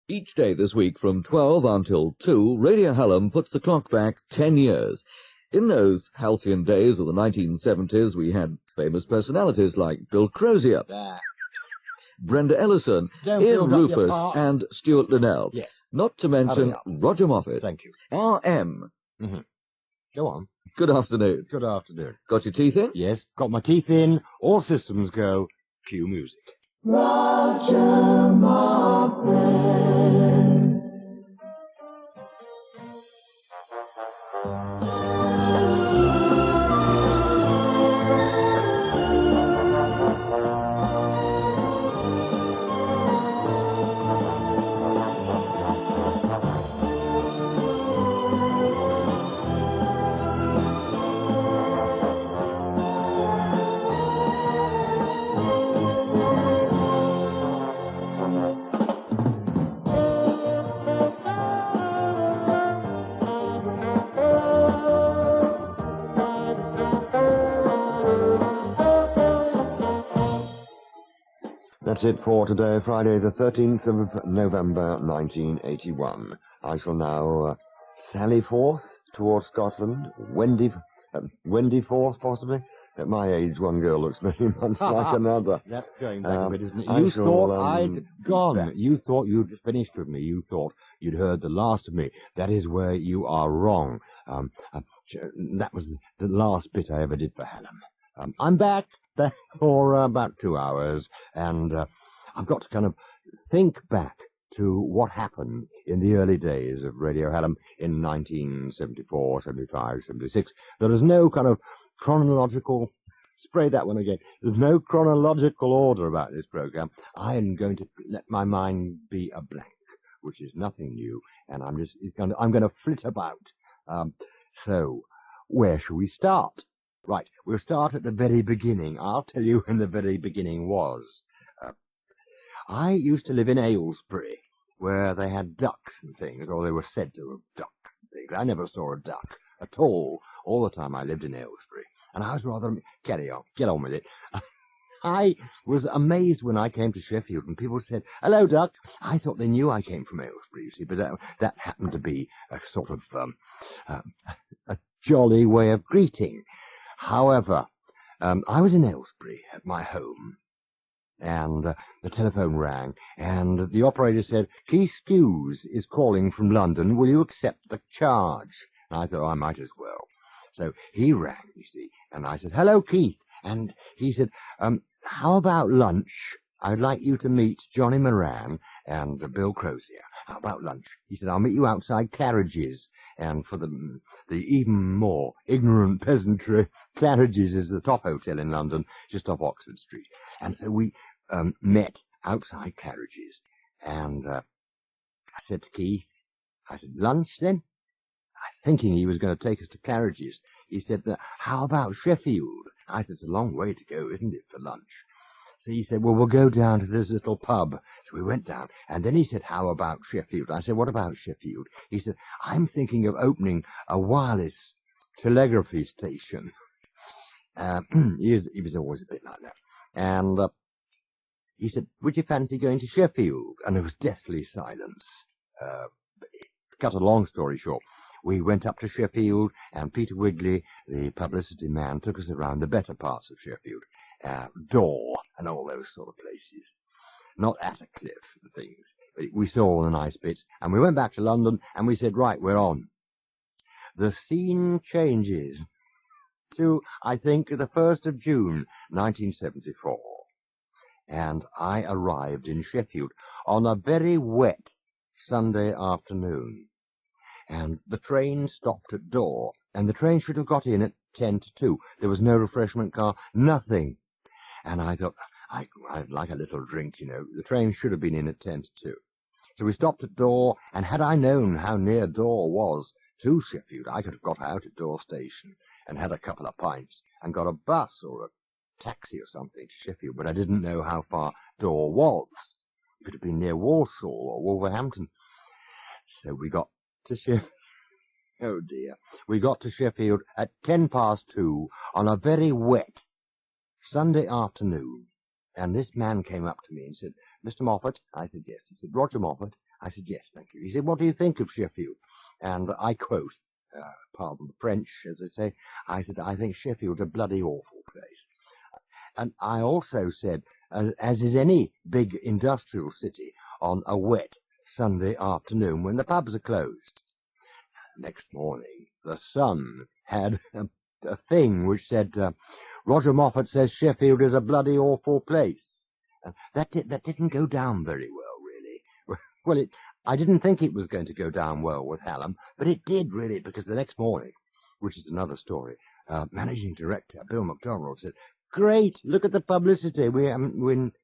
Each day this week from 12 until 2, Radio Hallam puts the clock back 10 years. In those halcyon days of the 1970s, we had famous personalities like Bill Crozier, Brenda Ellison, Ian Rufus, and Stuart Linnell. Yes. Not to mention Roger Moffat. Thank you. R.M. Go on. Good afternoon. Good afternoon. Got your teeth in? Yes, got my teeth in. All systems go. Cue music. Roger Moffat. That's it for today, Friday the 13th of November 1981. I shall now sally forth towards Scotland, Wendy forth possibly. At my age, one girl looks very much like another. That's going back a bit, isn't it? I You shall, thought I'd gone. back. You thought you'd finished with me. You thought you'd heard the last of me. That is where you are wrong. That was the last bit I ever did for Hallam. I'm back for about 2 hours, and I've got to kind of think back to what happened in the early days of Radio Hallam in 1974, 75, 76. There is no kind of chronological... Spray that one again. There's no chronological order about this program. I am going to let my mind be a blank, which is nothing new, and I'm going to flit about. So, where shall we start? Right, we'll start at the very beginning. I'll tell you when the very beginning was. I used to live in Aylesbury, where they had ducks and things, or they were said to have ducks and things. I never saw a duck at all the time I lived in Aylesbury. And I was rather... Carry on. Get on with it. I was amazed when I came to Sheffield and people said, "Hello, duck." I thought they knew I came from Aylesbury, you see, but that happened to be a sort of a jolly way of greeting. However, I was in Aylesbury at my home, and the telephone rang, and the operator said, "Keith Skews is calling from London. Will you accept the charge?" And I thought I might as well. So he rang, you see, and I said, "Hello, Keith." And he said, "How about lunch? I'd like you to meet Johnny Moran and Bill Crozier. How about lunch?" He said, "I'll meet you outside Claridge's." And for the even more ignorant peasantry, Claridge's is the top hotel in London, just off Oxford Street. And so we met outside Claridge's. And I said to Keith, I said, "Lunch, then?" Thinking he was going to take us to Claridge's. He said, "How about Sheffield?" I said, "It's a long way to go, isn't it, for lunch?" So he said, "Well, we'll go down to this little pub." So we went down, and then he said, "How about Sheffield?" I said, "What about Sheffield?" He said, "I'm thinking of opening a wireless telegraphy station." He was always a bit like that. And he said, "Would you fancy going to Sheffield?" And there was deathly silence. Cut a long story short, we went up to Sheffield, and Peter Wigley, the publicity man, took us around the better parts of Sheffield, Dore and all those sort of places. Not Attercliffe and things, but we saw all the nice bits. And we went back to London, and we said, "Right, we're on." The scene changes to, I think, the 1st of June, 1974. And I arrived in Sheffield on a very wet Sunday afternoon. And the train stopped at Dore, and the train should have got in at 10 to 2. There was no refreshment car, nothing. And I thought, I'd like a little drink, you know. The train should have been in at 10 to 2. So we stopped at Dore, and had I known how near Dore was to Sheffield, I could have got out at Dore station and had a couple of pints and got a bus or a taxi or something to Sheffield, but I didn't know how far Dore was. It could have been near Walsall or Wolverhampton. So we got to Sheffield. Oh dear. We got to Sheffield at 2:10 on a very wet Sunday afternoon. And this man came up to me and said, "Mr. Moffat?" I said, "Yes." He said, "Roger Moffat." I said, yes, thank you. He said, what do you think of Sheffield? And I quote, pardon the French, as they say, I said, I think Sheffield's a bloody awful place. And I also said, as is any big industrial city, on a wet Sunday afternoon when the pubs are closed. Next morning, the Sun had a thing which said, Roger Moffat says Sheffield is a bloody awful place. That didn't go down very well, really. Well, I didn't think it was going to go down well with Hallam, but it did, really, because the next morning, which is another story, managing director Bill McDonald said, great, look at the publicity. We haven't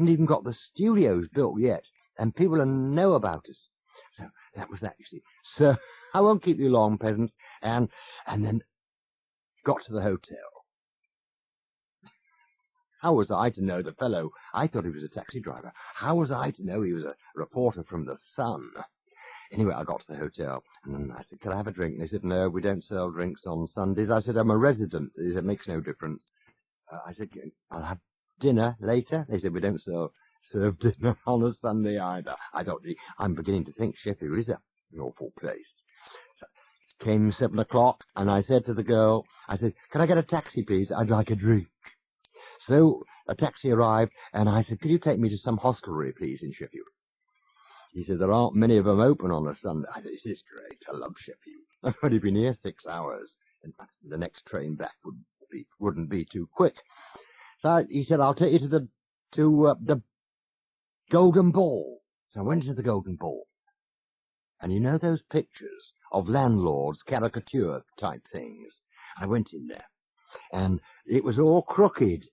even got the studios built yet, and people will know about us. So that was that, you see. So I won't keep you long, peasants. And then got to the hotel. How was I to know the fellow? I thought he was a taxi driver. How was I to know he was a reporter from the Sun? Anyway, I got to the hotel, and I said, can I have a drink? And they said, no, we don't sell drinks on Sundays. I said, I'm a resident. They said, it makes no difference. I said, I'll have dinner later. They said, we don't serve dinner on a Sunday either. I thought, I'm beginning to think Sheffield is an awful place. So it came 7 o'clock, and I said to the girl, I said, can I get a taxi, please? I'd like a drink. So a taxi arrived, and I said, could you take me to some hostelry, please, in Sheffield? He said, there aren't many of them open on a Sunday. I said, this is great. I love Sheffield. I've already been here 6 hours, and the next train back wouldn't be too quick. So he said, I'll take you to the Golden Ball. So I went to the Golden Ball. And you know those pictures of landlords, caricature type things? I went in there, and it was all crooked.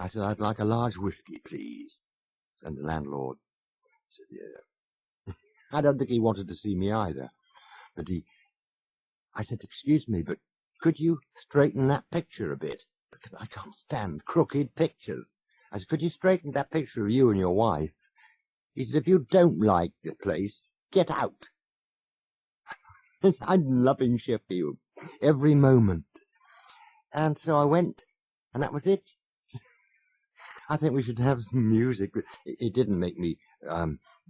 I said, I'd like a large whiskey, please. And the landlord said, yeah. I don't think he wanted to see me either. But I said, excuse me, but could you straighten that picture a bit? Because I can't stand crooked pictures. I said, could you straighten that picture of you and your wife? He said, if you don't like the place, get out. I'm loving Sheffield every moment. And so I went, and that was it. I think we should have some music, but it didn't make me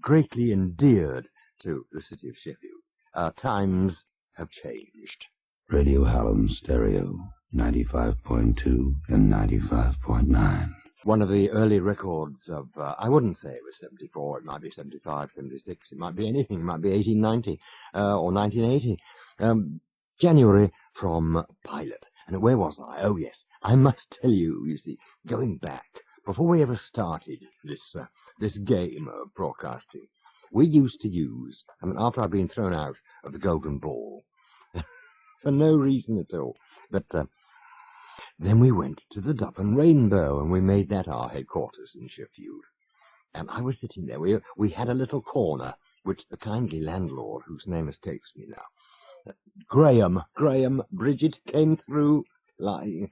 greatly endeared to the city of Sheffield. Times have changed. Radio Hallam Stereo, 95.2 and 95.9. One of the early records of, I wouldn't say it was 74, it might be 75, 76, it might be anything, it might be 1890 or 1980. January from Pilot. And where was I? Oh, yes, I must tell you, you see, going back, before we ever started this game of broadcasting, we used to use, after I'd been thrown out of the Golden Ball, for no reason at all, but then we went to the Dove and Rainbow, and we made that our headquarters in Sheffield. And I was sitting there. We had a little corner, which the kindly landlord, whose name escapes me now, Graham, Bridget came through and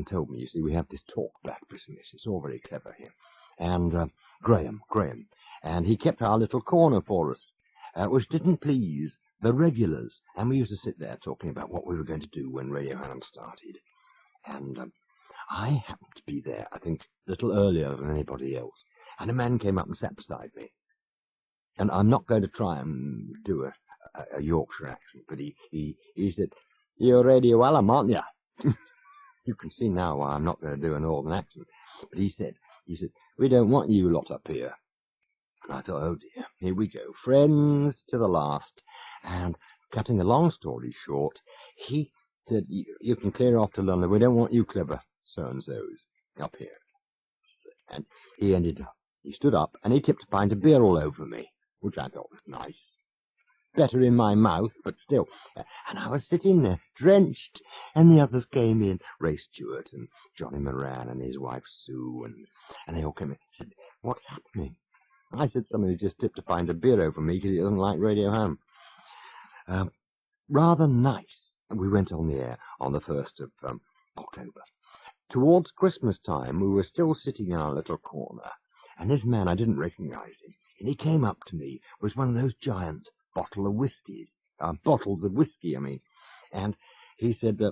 told me, you see, we have this talk-back business. It's all very clever here. And Graham, and he kept our little corner for us, which didn't please the regulars. And we used to sit there talking about what we were going to do when Radio Hallam started. And I happened to be there, I think, a little earlier than anybody else. And a man came up and sat beside me. And I'm not going to try and do a Yorkshire accent, but he said, you're Radio Hallam, aren't you? You can see now why I'm not going to do a northern accent. But he said, we don't want you lot up here. And I thought, oh dear, here we go, friends to the last. And cutting a long story short, he said, you can clear off to London. We don't want you clever so-and-sos up here. And he stood up and he tipped a pint of beer all over me, which I thought was nice. Better in my mouth, but still. And I was sitting there, drenched, and the others came in. Ray Stewart and Johnny Moran and his wife Sue, and they all came in and said, what's happening? I said, somebody's just tipped a pint of beer over me because he doesn't like Radio Hallam. Rather nice. We went on the air on the 1st of October. Towards Christmas time, we were still sitting in our little corner, and this man, I didn't recognize him, and he came up to me with one of those giant bottles of whiskey, and he said,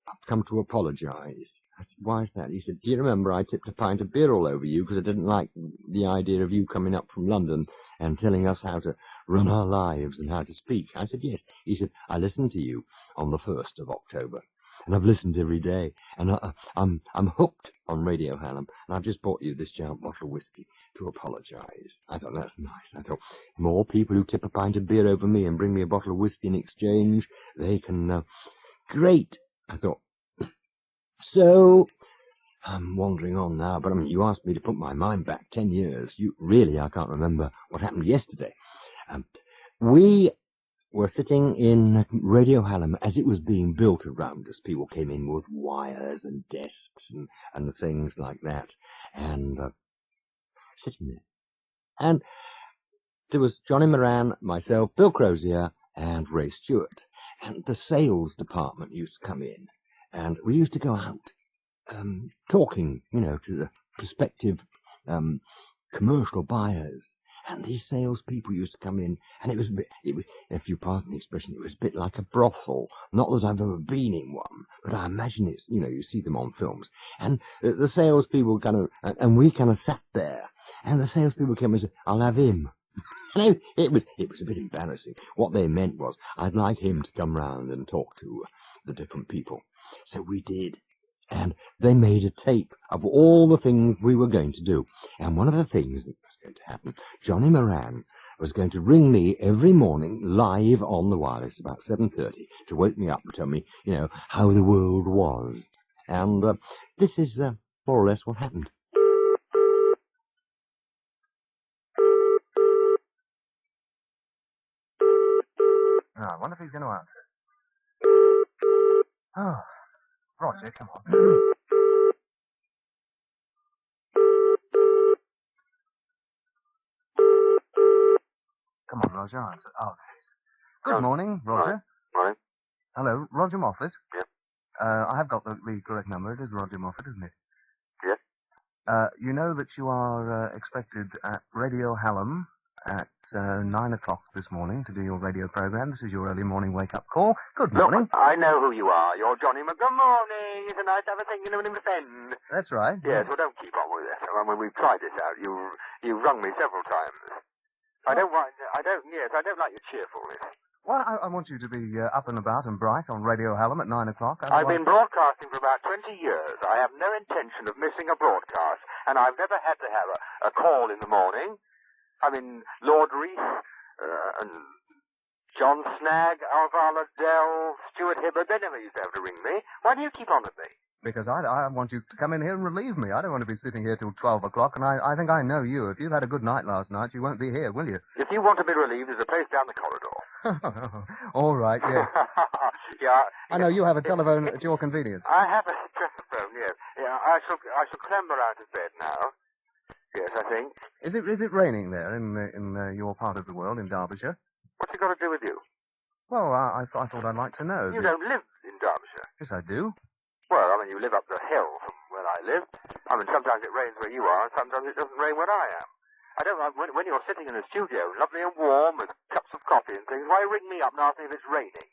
I've come to apologise. I said, why is that? He said, do you remember I tipped a pint of beer all over you because I didn't like the idea of you coming up from London and telling us how to run our lives and how to speak? I said, yes. He said, I listened to you on the 1st of October, and I've listened every day, and I'm hooked on Radio Hallam, and I've just bought you this giant bottle of whiskey to apologise. I thought, that's nice. I thought, more people who tip a pint of beer over me and bring me a bottle of whiskey in exchange, they can... Great, I thought. So, I'm wandering on now, but I mean, you asked me to put my mind back 10 years. I can't remember what happened yesterday. We were sitting in Radio Hallam as it was being built around us. People came in with wires and desks and things like that, and sitting there. And there was Johnny Moran, myself, Bill Crozier, and Ray Stewart. And the sales department used to come in, and we used to go out talking, to the prospective commercial buyers. And these salespeople used to come in, and it was, if you pardon the expression, it was a bit like a brothel. Not that I've ever been in one, but I imagine it's, you see them on films. And the salespeople and we kind of sat there, and the salespeople came and said, I'll have him. And it was a bit embarrassing. What they meant was, I'd like him to come round and talk to the different people. So we did. And they made a tape of all the things we were going to do. And one of the things that was going to happen, Johnny Moran was going to ring me every morning live on the wireless about 7:30 to wake me up and tell me, how the world was. And this is more or less what happened. Oh, I wonder if he's going to answer. Oh, Roger, come on. Come on, Roger, answer. Oh, there he is. Good morning, Roger. Morning. Hello, Roger Moffat. Yep. I have got the correct number. It is Roger Moffat, isn't it? Yes. You know that you are expected at Radio Hallam at 9 o'clock this morning to do your radio program. This is your early morning wake-up call. Good morning. Look, I know who you are. You're Johnny Good morning. It's a nice to have a thing, with a friend. That's right. Yes, well, don't keep on with it. I mean, we've tried this out. You've rung me several times. I don't like your cheerfulness. Well, I want you to be up and about and bright on Radio Hallam at 9 o'clock. I've been broadcasting for about 20 years. I have no intention of missing a broadcast, and I've never had to have a call in the morning. I mean, Lord Reese, and John Snagg, Alvala Dell, Stuart Hibbard, they never used to have to ring me. Why do you keep on at me? Because I want you to come in here and relieve me. I don't want to be sitting here till 12 o'clock, and I think I know you. If you've had a good night last night, you won't be here, will you? If you want to be relieved, there's a place down the corridor. All right, yes. Yeah. I know you have a telephone at your convenience. I have a telephone, yes. Yeah, I shall clamber out of bed now. Yes, I think. Is it raining there in your part of the world, in Derbyshire? What's it got to do with you? Well, I thought I'd like to know. You don't live in Derbyshire. Yes, I do. Well, I mean, you live up the hill from where I live. I mean, sometimes it rains where you are, and sometimes it doesn't rain where I am. I don't like when you're sitting in a studio, lovely and warm, with cups of coffee and things, why ring me up and ask me if it's raining?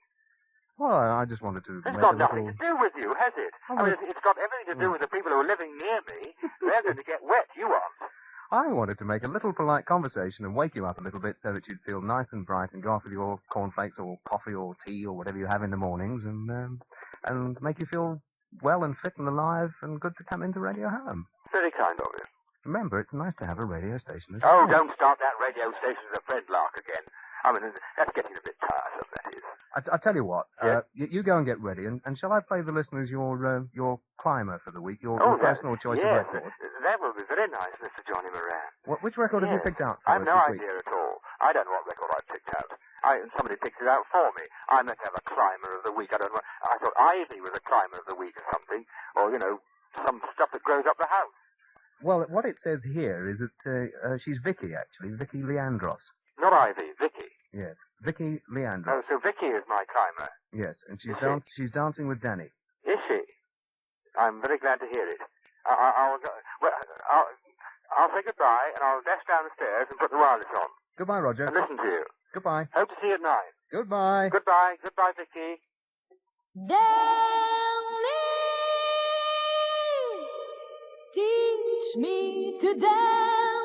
Well, I just wanted to It's got nothing to do with you, has it? Oh, I mean, it's got everything to do with the people who are living near me. They're going to get wet, you aren't. I wanted to make a little polite conversation and wake you up a little bit so that you'd feel nice and bright and go off with your cornflakes or coffee or tea or whatever you have in the mornings and make you feel well and fit and alive and good to come into Radio Hallam. Very kind of you. Remember, it's nice to have a radio station as Oh, well. don't start that radio station as a friend lark again. I mean, that's getting a bit tiresome, that is. I tell you what, Yeah. you go and get ready, and shall I play the listeners your climber for the week, your personal choice yes, of record? That will be very nice, Mr. Johnny Moran. Which record have you Yes. picked out for I've us no this week? idea at all. I don't know what record I've picked out. Somebody picked it out for me. I meant to have a climber of the week. I don't know. I thought Ivy was a climber of the week or something, or some stuff that grows up the house. Well, what it says here is that she's Vicky, actually, Vicky Leandros. Not Ivy, Vicky. Yes, Vicky Leandros. Oh, so Vicky is my climber. Yes, and she's Is she? she's dancing with Danny. Is she? I'm very glad to hear it. I'll say goodbye, and I'll dash down the stairs and put the wireless on. Goodbye, Roger. And listen to you. Goodbye. Hope to see you at 9. Goodbye. Goodbye. Goodbye, Vicky. Down Teach me to dance.